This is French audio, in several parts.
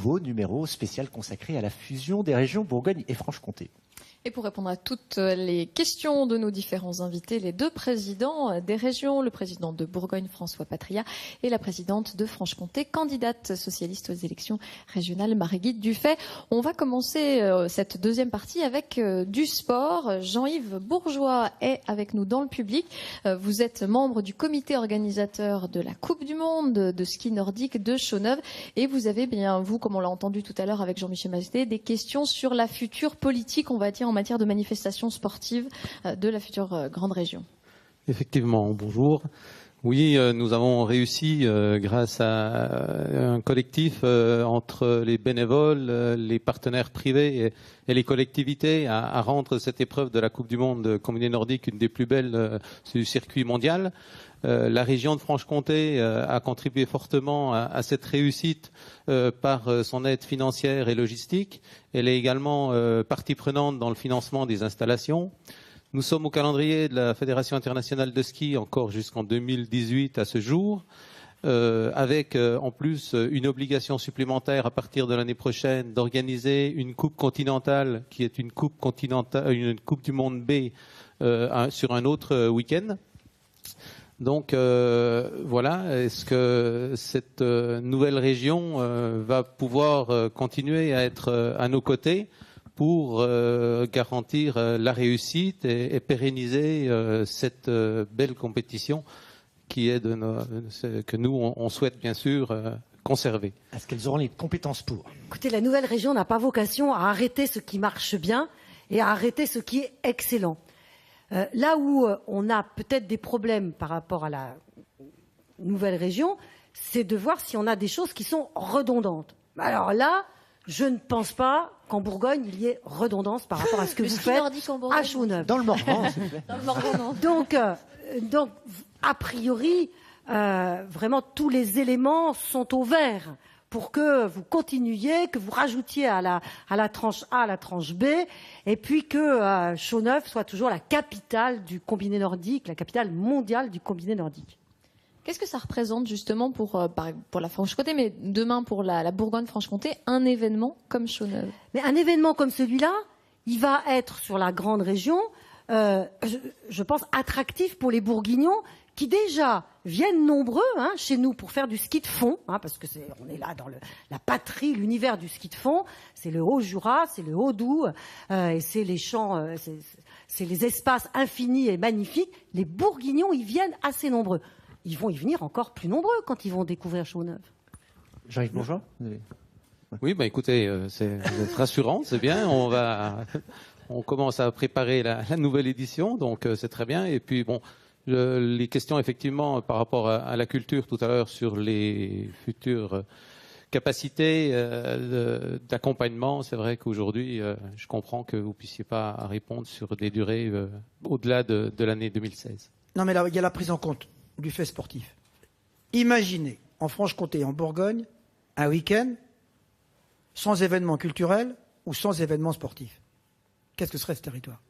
nouveau numéro spécial consacré à la fusion des régions Bourgogne et Franche-Comté. Et pour répondre à toutes les questions de nos différents invités, les deux présidents des régions, le président de Bourgogne, François Patria, et la présidente de Franche-Comté, candidate socialiste aux élections régionales, Marie-Guide Dufay. On va commencer cette deuxième partie avec du sport. Jean-Yves Bourgeois est avec nous dans le public. Vous êtes membre du comité organisateur de la Coupe du Monde de ski nordique de Chaux-Neuve. Et vous avez bien, vous, comme on l'a entendu tout à l'heure avec Jean-Michel Mazet, des questions sur la future politique, on va dire, en matière de manifestations sportives de la future grande région. Effectivement, bonjour. Oui, nous avons réussi, grâce à un collectif entre les bénévoles, les partenaires privés et les collectivités, à rendre cette épreuve de la Coupe du Monde combinée nordique une des plus belles du circuit mondial. La région de Franche-Comté a contribué fortement à cette réussite par son aide financière et logistique. Elle est également partie prenante dans le financement des installations. Nous sommes au calendrier de la Fédération internationale de ski encore jusqu'en 2018 à ce jour, avec en plus une obligation supplémentaire à partir de l'année prochaine d'organiser une coupe continentale qui est une coupe du monde B sur un autre week-end. Donc voilà, est-ce que cette nouvelle région va pouvoir continuer à être à nos côtés pour garantir la réussite et pérenniser cette belle compétition qui est que nous on souhaite bien sûr conserver. Est-ce qu'elles auront les compétences pour? Écoutez, la nouvelle région n'a pas vocation à arrêter ce qui marche bien et à arrêter ce qui est excellent. Là où on a peut-être des problèmes par rapport à la nouvelle région, c'est de voir si on a des choses qui sont redondantes. Alors là, je ne pense pas qu'en Bourgogne, il y ait redondance par rapport à ce que vous faites à Chaux-Neuve. Dans le Morvan, s'il vous plaît. Dans le Morvan, non. Donc, a priori, vraiment tous les éléments sont au vert pour que vous continuiez, que vous rajoutiez à la tranche A, à la tranche B, et puis que Chaux-Neuve soit toujours la capitale du combiné nordique, la capitale mondiale du combiné nordique. Qu'est-ce que ça représente justement pour la Franche-Comté, mais demain pour la Bourgogne-Franche-Comté, un événement comme Chaux-Neuve? Mais un événement comme celui-là, il va être sur la grande région, je pense, attractif pour les Bourguignons qui déjà viennent nombreux chez nous pour faire du ski de fond, parce que on est là dans la patrie, l'univers du ski de fond. C'est le Haut-Jura, c'est le Haut-Doubs, et c'est les champs, c'est les espaces infinis et magnifiques. Les Bourguignons, ils viennent assez nombreux. Ils vont y venir encore plus nombreux quand ils vont découvrir Chaux-Neuve. Jean-Yves Bourgeois. Oui, écoutez, c'est rassurant, c'est bien. On commence à préparer la nouvelle édition, donc c'est très bien. Et puis bon, les questions effectivement par rapport à la culture tout à l'heure sur les futures capacités d'accompagnement, c'est vrai qu'aujourd'hui, je comprends que vous puissiez pas répondre sur des durées au-delà de l'année 2016. Non, mais là, il y a la prise en compte du fait sportif. Imaginez, en Franche-Comté et en Bourgogne, un week-end sans événements culturels ou sans événements sportifs. Qu'est-ce que serait ce territoire?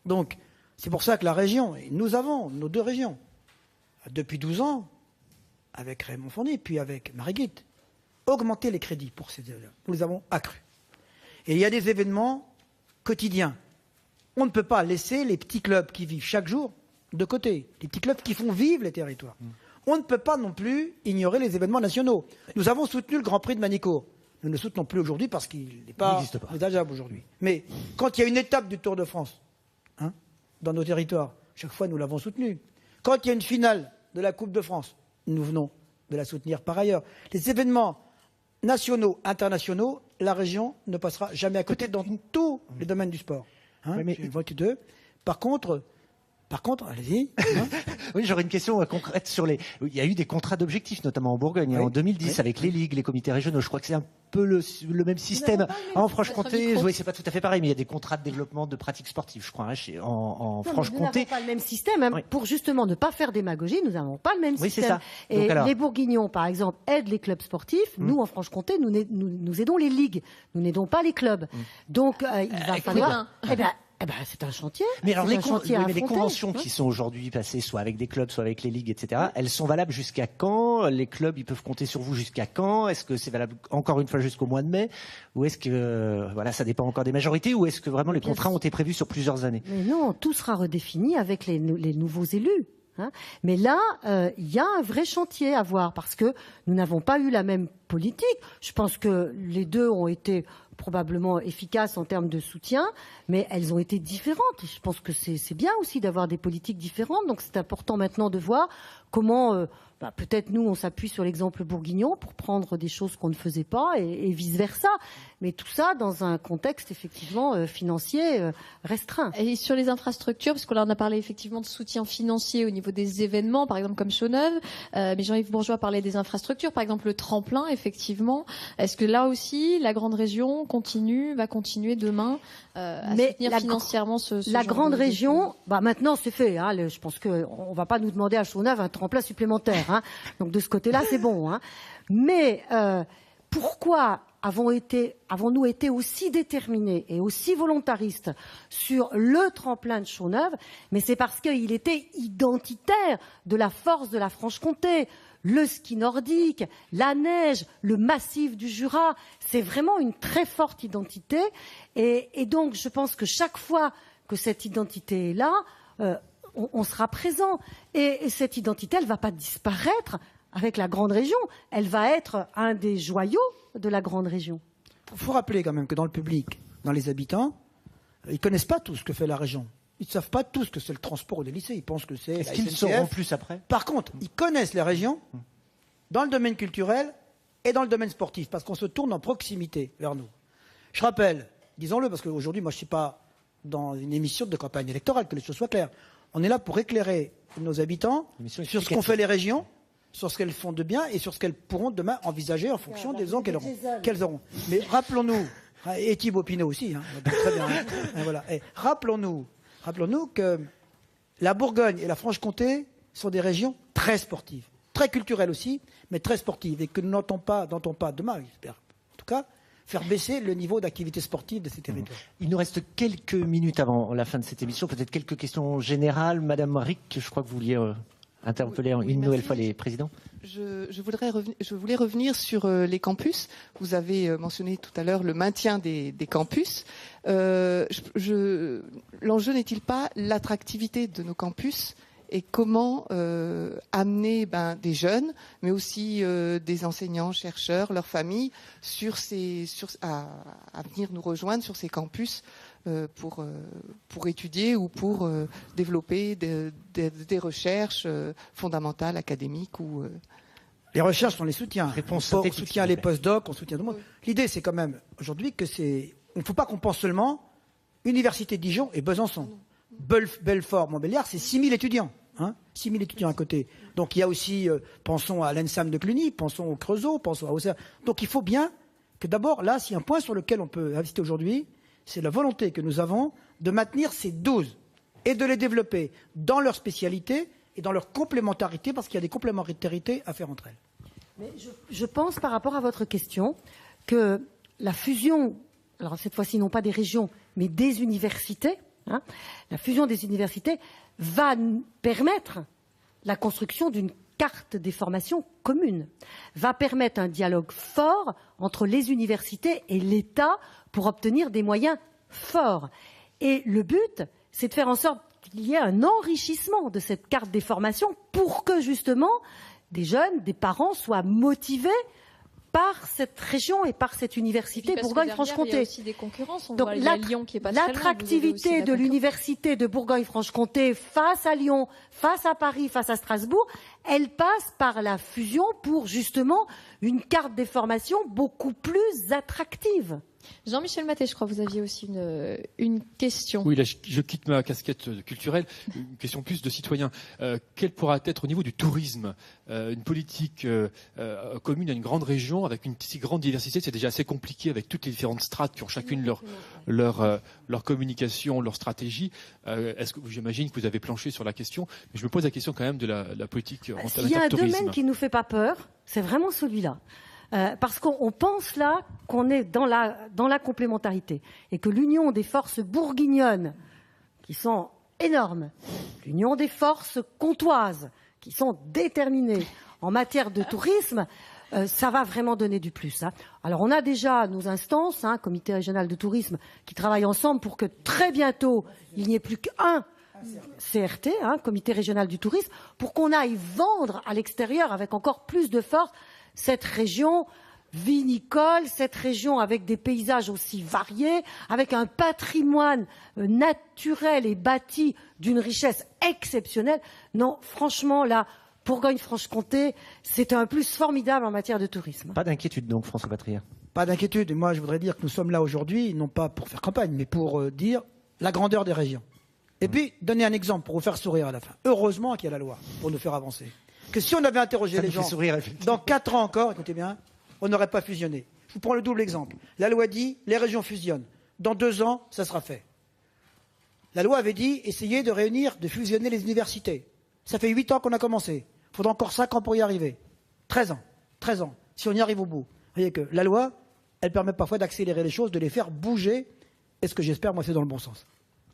Donc, c'est pour ça que la région, et nous avons nos deux régions, depuis 12 ans, avec Raymond Fournier, puis avec Marie-Guide, augmenté les crédits pour ces événements. Nous les avons accrus. Et il y a des événements quotidiens. On ne peut pas laisser les petits clubs qui vivent chaque jour de côté, les petits clubs qui font vivre les territoires. On ne peut pas non plus ignorer les événements nationaux. Nous avons soutenu le Grand Prix de Manicourt. Nous ne le soutenons plus aujourd'hui parce qu'il n'est pas envisageable aujourd'hui. Mais quand il y a une étape du Tour de France, dans nos territoires, chaque fois nous l'avons soutenu. Quand il y a une finale de la Coupe de France, nous venons de la soutenir par ailleurs. Les événements nationaux, internationaux, la région ne passera jamais à côté dans tous les domaines du sport. Par contre, allez-y. Oui, j'aurais une question concrète sur il y a eu des contrats d'objectifs, notamment en Bourgogne, en 2010, avec les ligues, les comités régionaux. Je crois que c'est un peu le même système. En Franche-Comté, oui, c'est pas tout à fait pareil, mais il y a des contrats de développement de pratiques sportives, je crois, en Franche-Comté. Nous n'avons pas le même système. Pour justement ne pas faire démagogie, nous n'avons pas le même système. C'est ça. Et les Bourguignons, par exemple, aident les clubs sportifs. Nous, en Franche-Comté, nous aidons les ligues. Nous n'aidons pas les clubs. Donc, il va falloir... Eh ben, c'est un chantier. Mais alors, C'est un chantier à mais les affronter, conventions hein. qui sont aujourd'hui passées, soit avec des clubs, soit avec les ligues, etc., elles sont valables jusqu'à quand? Les clubs, ils peuvent compter sur vous jusqu'à quand? Est-ce que c'est valable encore une fois jusqu'au mois de mai? Ou est-ce que, voilà, ça dépend encore des majorités? Ou est-ce que vraiment les contrats ont été prévus sur plusieurs années? Mais non, tout sera redéfini avec les nouveaux élus. Hein. Mais là, il y a un vrai chantier à voir parce que nous n'avons pas eu la même politique. Je pense que les deux ont été probablement efficaces en termes de soutien, mais elles ont été différentes. Je pense que c'est bien aussi d'avoir des politiques différentes. Donc c'est important maintenant de voir comment, peut-être nous, on s'appuie sur l'exemple bourguignon pour prendre des choses qu'on ne faisait pas et vice-versa. Mais tout ça dans un contexte effectivement financier restreint. Et sur les infrastructures, parce qu'on en a parlé effectivement de soutien financier au niveau des événements, par exemple comme Chaux-Neuve, mais Jean-Yves Bourgeois parlait des infrastructures, par exemple le tremplin, effectivement. Est-ce que là aussi, la grande région va continuer demain à soutenir financièrement ce la genre grande de région, maintenant c'est fait. Hein, je pense qu'on ne va pas nous demander à Chaux-Neuve un tremplin supplémentaire. Hein, donc de ce côté-là, c'est bon. Hein. Mais pourquoi avons-nous été aussi déterminés et aussi volontaristes sur le tremplin de Chaux-Neuve? Mais c'est parce qu'il était identitaire de la force de la Franche-Comté. Le ski nordique, la neige, le massif du Jura, c'est vraiment une très forte identité. Et donc, je pense que chaque fois que cette identité est là, on sera présent. Et cette identité, elle ne va pas disparaître avec la grande région. Elle va être un des joyaux de la grande région. Il faut rappeler quand même que dans le public, dans les habitants, ils ne connaissent pas tout ce que fait la région. Ils ne savent pas tous que c'est le transport des lycées. Ils pensent que c'est Est-ce la qu'ils SNCF. sauront plus après? Par contre, ils connaissent les régions dans le domaine culturel et dans le domaine sportif, parce qu'on se tourne en proximité vers nous. Je rappelle, disons-le, parce qu'aujourd'hui, moi, je ne suis pas dans une émission de campagne électorale, que les choses soient claires. On est là pour éclairer nos habitants sur ce qu'ont fait les régions, sur ce qu'elles font de bien et sur ce qu'elles pourront demain envisager en fonction des ans qu'elles auront. Mais rappelons-nous, et Thibaut Pinot aussi, hein, très bien, hein, voilà. Et rappelons-nous que la Bourgogne et la Franche-Comté sont des régions très sportives, très culturelles aussi, mais très sportives, et que nous n'entendons pas demain, j'espère, en tout cas, faire baisser le niveau d'activité sportive de ces territoires. Il nous reste quelques minutes avant la fin de cette émission, peut-être quelques questions générales. Madame Rick, je crois que vous vouliez interpeller une nouvelle fois les présidents. Je voulais revenir sur les campus. Vous avez mentionné tout à l'heure le maintien des campus. L'enjeu n'est-il pas l'attractivité de nos campus et comment amener des jeunes, mais aussi des enseignants, chercheurs, leurs familles, à venir nous rejoindre sur ces campus pour étudier ou pour développer des recherches fondamentales, académiques ou... Les recherches, on les soutient. Réponse on synthétique, soutient les post-docs, on soutient tout le monde. L'idée, c'est quand même, aujourd'hui, que on ne faut pas qu'on pense seulement Université de Dijon et Besançon. Belfort, Montbéliard, c'est 6 000 étudiants. 6 000 étudiants à côté. Donc il y a aussi, pensons à l'ENSAM de Cluny, pensons au Creusot, pensons à Auxerre. Donc il faut bien que d'abord, là, s'il y a un point sur lequel on peut insister aujourd'hui, c'est la volonté que nous avons de maintenir ces 12 et de les développer dans leur spécialité et dans leur complémentarité, parce qu'il y a des complémentarités à faire entre elles. Mais je pense, par rapport à votre question, que la fusion, alors cette fois-ci non pas des régions, mais des universités, la fusion des universités va permettre la construction d'une carte des formations commune, va permettre un dialogue fort entre les universités et l'État pour obtenir des moyens forts. Et le but, c'est de faire en sorte qu'il y ait un enrichissement de cette carte des formations pour que justement des jeunes, des parents soient motivés par cette région et par cette université Bourgogne-Franche-Comté. Il y a aussi des concurrences. On Donc voit, il y a Lyon qui est pas très loin, l'attractivité de l'université de Bourgogne-Franche-Comté face à Lyon, face à Paris, face à Strasbourg, elle passe par la fusion pour justement une carte des formations beaucoup plus attractive. Jean-Michel Maté, je crois que vous aviez aussi une question. Oui, là, je quitte ma casquette culturelle. Une question plus de citoyen. Quelle pourra être au niveau du tourisme une politique commune à une grande région avec une si grande diversité? C'est déjà assez compliqué avec toutes les différentes strates qui ont chacune leur communication, leur stratégie. Est-ce que j'imagine que vous avez planché sur la question? Mais je me pose la question quand même de la politique en termes de tourisme. Il y a un domaine qui nous fait pas peur, c'est vraiment celui-là. Parce qu'on pense là qu'on est dans la complémentarité et que l'union des forces bourguignonnes qui sont énormes, l'union des forces comtoises, qui sont déterminées en matière de tourisme, ça va vraiment donner du plus. Hein. Alors on a déjà nos instances, comité régional de tourisme, qui travaillent ensemble pour que très bientôt, il n'y ait plus qu'un CRT, comité régional du tourisme, pour qu'on aille vendre à l'extérieur avec encore plus de force cette région vinicole, cette région avec des paysages aussi variés, avec un patrimoine naturel et bâti d'une richesse exceptionnelle. Non, franchement, là, Bourgogne-Franche-Comté, c'est un plus formidable en matière de tourisme. Pas d'inquiétude donc, François Patria. Pas d'inquiétude. Et moi, je voudrais dire que nous sommes là aujourd'hui, non pas pour faire campagne, mais pour dire la grandeur des régions. Et puis, donner un exemple pour vous faire sourire à la fin. Heureusement qu'il y a la loi pour nous faire avancer. Que si on avait interrogé les gens dans 4 ans encore, écoutez bien, on n'aurait pas fusionné. Je vous prends le double exemple. La loi dit, les régions fusionnent. Dans 2 ans, ça sera fait. La loi avait dit, essayez de réunir, de fusionner les universités. Ça fait 8 ans qu'on a commencé. Il faudra encore 5 ans pour y arriver. 13 ans. 13 ans. Si on y arrive au bout. Vous voyez que la loi, elle permet parfois d'accélérer les choses, de les faire bouger. Et ce que j'espère, moi, c'est dans le bon sens.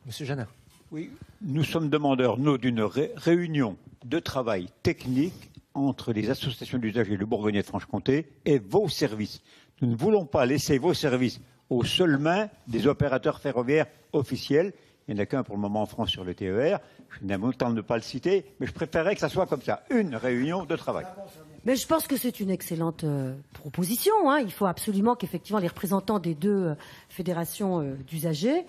Monsieur Jeannin. Oui, nous sommes demandeurs, nous, d'une réunion de travail technique entre les associations d'usagers de Bourgogne et de Franche-Comté et vos services. Nous ne voulons pas laisser vos services aux seules mains des opérateurs ferroviaires officiels. Il n'y en a qu'un pour le moment en France sur le TER. Je n'aime autant ne pas le citer, mais je préférerais que ça soit comme ça, une réunion de travail. Mais je pense que c'est une excellente proposition. Il faut absolument qu'effectivement les représentants des 2 fédérations d'usagers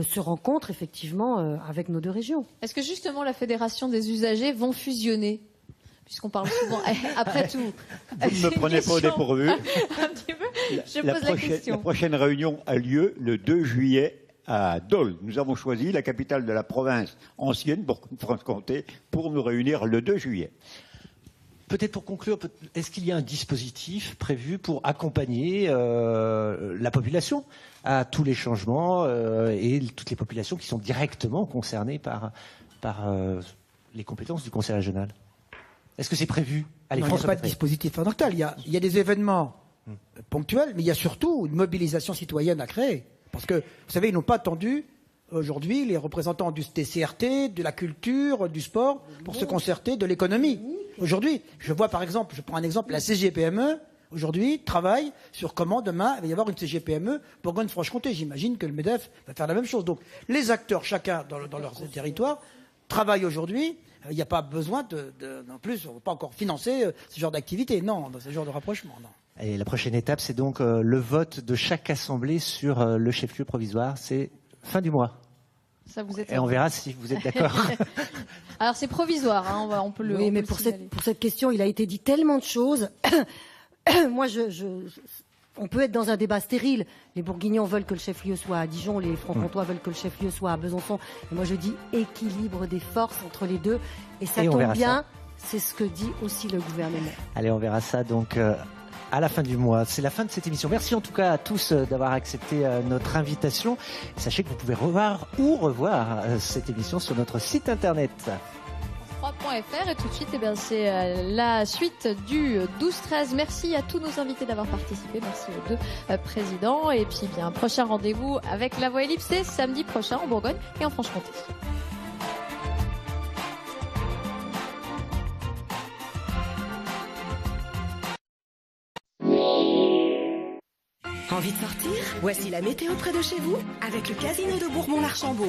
se rencontrent effectivement avec nos 2 régions. Est-ce que justement la fédération des usagers vont fusionner ? Puisqu'on parle souvent, après tout. Vous ne me prenez pas au dépourvu. Un petit peu. Je pose la question. La prochaine réunion a lieu le 2 juillet à Dole. Nous avons choisi la capitale de la province ancienne, Bourgogne-Franche-Comté, pour nous réunir le 2 juillet. Peut-être pour conclure, est-ce qu'il y a un dispositif prévu pour accompagner la population à tous les changements et toutes les populations qui sont directement concernées par les compétences du Conseil régional? Est-ce que c'est prévu? Non, il n'y a pas de dispositif fondamental. Il y a des événements ponctuels, mais il y a surtout une mobilisation citoyenne à créer. Parce que, vous savez, ils n'ont pas attendu, aujourd'hui, les représentants des CRT, de la culture, du sport, pour se concerter de l'économie. Aujourd'hui, je vois par exemple, je prends un exemple, la CGPME, aujourd'hui, travaille sur comment demain, il va y avoir une CGPME Bourgogne-Franche-Comté. J'imagine que le MEDEF va faire la même chose. Donc, les acteurs, chacun dans leur territoire, travaillent aujourd'hui. Il n'y a pas besoin en plus, on ne va pas encore financer ce genre d'activité, non, dans ce genre de rapprochement, non. Et la prochaine étape, c'est donc le vote de chaque assemblée sur le chef-lieu provisoire. C'est fin du mois. Ça, vous êtes et on verra si vous êtes d'accord. Alors c'est provisoire, on peut le. Oui, mais pour cette question, il a été dit tellement de choses. Moi, on peut être dans un débat stérile. Les Bourguignons veulent que le chef-lieu soit à Dijon, les Francs-Comtois veulent que le chef-lieu soit à Besançon. Et moi, je dis équilibre des forces entre les 2. Et ça tombe bien, c'est ce que dit aussi le gouvernement. Allez, on verra ça donc à la fin du mois. C'est la fin de cette émission. Merci en tout cas à tous d'avoir accepté notre invitation. Sachez que vous pouvez revoir cette émission sur notre site internet. 3.fr et tout de suite, c'est la suite du 12-13. Merci à tous nos invités d'avoir participé. Merci aux 2 présidents. Et puis, un prochain rendez-vous avec La Voix Ellipsée samedi prochain en Bourgogne et en Franche-Comté. Envie de sortir? Voici la météo près de chez vous avec le Casino de Bourmont-l'Archambault.